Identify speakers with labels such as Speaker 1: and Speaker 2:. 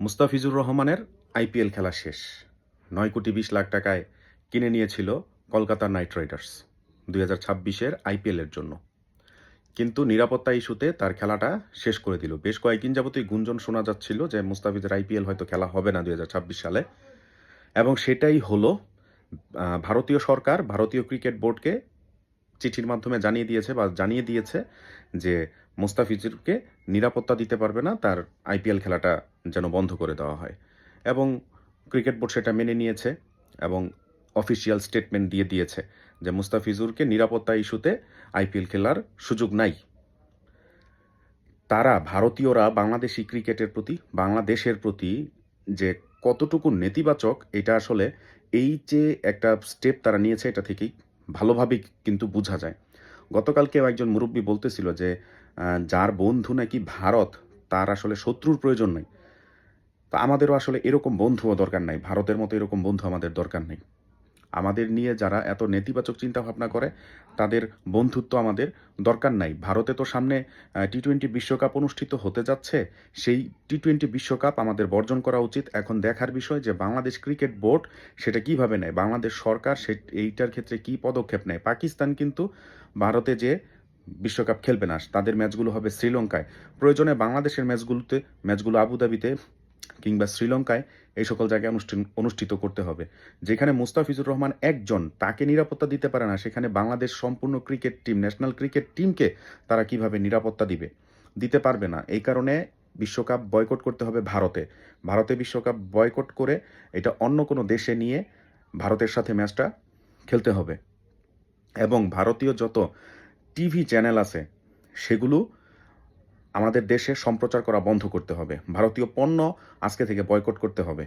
Speaker 1: মুস্তাফিজুর রহমানের আইপিএল খেলা শেষ। 9,20,00,000 টাকায় কিনে নিয়েছিল কলকাতা নাইট রাইডার্স 2026-এর আইপিএলের জন্য। কিন্তু নিরাপত্তা ইস্যুতে তার খেলাটা শেষ করে দিল। বেশ কয়েকদিন যাবতই গুঞ্জন শোনা যাচ্ছিল যে মুস্তাফিজের আইপিএল হয়তো খেলা হবে না 2026 সালে, এবং সেটাই হলো। ভারতীয় সরকার ভারতীয় ক্রিকেট বোর্ডকে চিঠির মাধ্যমে জানিয়ে দিয়েছে যে মুস্তাফিজুরকে নিরাপত্তা দিতে পারবে না, তার আইপিএল খেলাটা যেন বন্ধ করে দেওয়া হয়। এবং ক্রিকেট বোর্ড সেটা মেনে নিয়েছে এবং অফিসিয়াল স্টেটমেন্ট দিয়ে দিয়েছে যে মুস্তাফিজুরকে নিরাপত্তা ইস্যুতে আইপিএল খেলার সুযোগ নাই। ভারতীয়রা বাংলাদেশি ক্রিকেটের প্রতি, বাংলাদেশের প্রতি যে কতটুকু নেতিবাচক, এটা আসলে এই যে একটা স্টেপ তারা নিয়েছে এটা থেকেই ভালোভাবেই কিন্তু বোঝা যায়। গতকালকেও একজন মুরব্বী বলতেছিল যে যার বন্ধু নাকি ভারত, তার আসলে শত্রুর প্রয়োজন নাই। তো আমাদেরও আসলে এরকম বন্ধুও দরকার নাই, ভারতের মতো এরকম বন্ধু আমাদের দরকার নেই। আমাদের নিয়ে যারা এত নেতিবাচক চিন্তাভাবনা করে, তাদের বন্ধুত্ব আমাদের দরকার নাই। ভারতে তো সামনে টি-20 বিশ্বকাপ অনুষ্ঠিত হতে যাচ্ছে। সেই টি-20 বিশ্বকাপ আমাদের বর্জন করা উচিত। এখন দেখার বিষয় যে বাংলাদেশ ক্রিকেট বোর্ড সেটা কিভাবে নেয়, বাংলাদেশ সরকার এইটার ক্ষেত্রে কি পদক্ষেপ নেয়। পাকিস্তান কিন্তু ভারতে যে বিশ্বকাপ খেলবে না, তাদের ম্যাচগুলো হবে শ্রীলঙ্কায়। প্রয়োজনে বাংলাদেশের ম্যাচগুলো আবুধাবিতে কিংবা শ্রীলঙ্কায়, এই সকল জায়গায় অনুষ্ঠিত করতে হবে। যেখানে মুস্তাফিজুর রহমান একজন, তাকে নিরাপত্তা দিতে পারে না, সেখানে বাংলাদেশ সম্পূর্ণ ক্রিকেট টিম, ন্যাশনাল ক্রিকেট টিমকে তারা কিভাবে নিরাপত্তা দিতে পারবে না। এই কারণে বিশ্বকাপ বয়কট করতে হবে ভারতে বিশ্বকাপ বয়কট করে এটা অন্য কোনো দেশে নিয়ে ভারতের সাথে ম্যাচটা খেলতে হবে। এবং ভারতীয় যত টিভি চ্যানেল আছে সেগুলো আমাদের দেশে সম্প্রচার করা বন্ধ করতে হবে। ভারতীয় পণ্য আজকে থেকে বয়কট করতে হবে।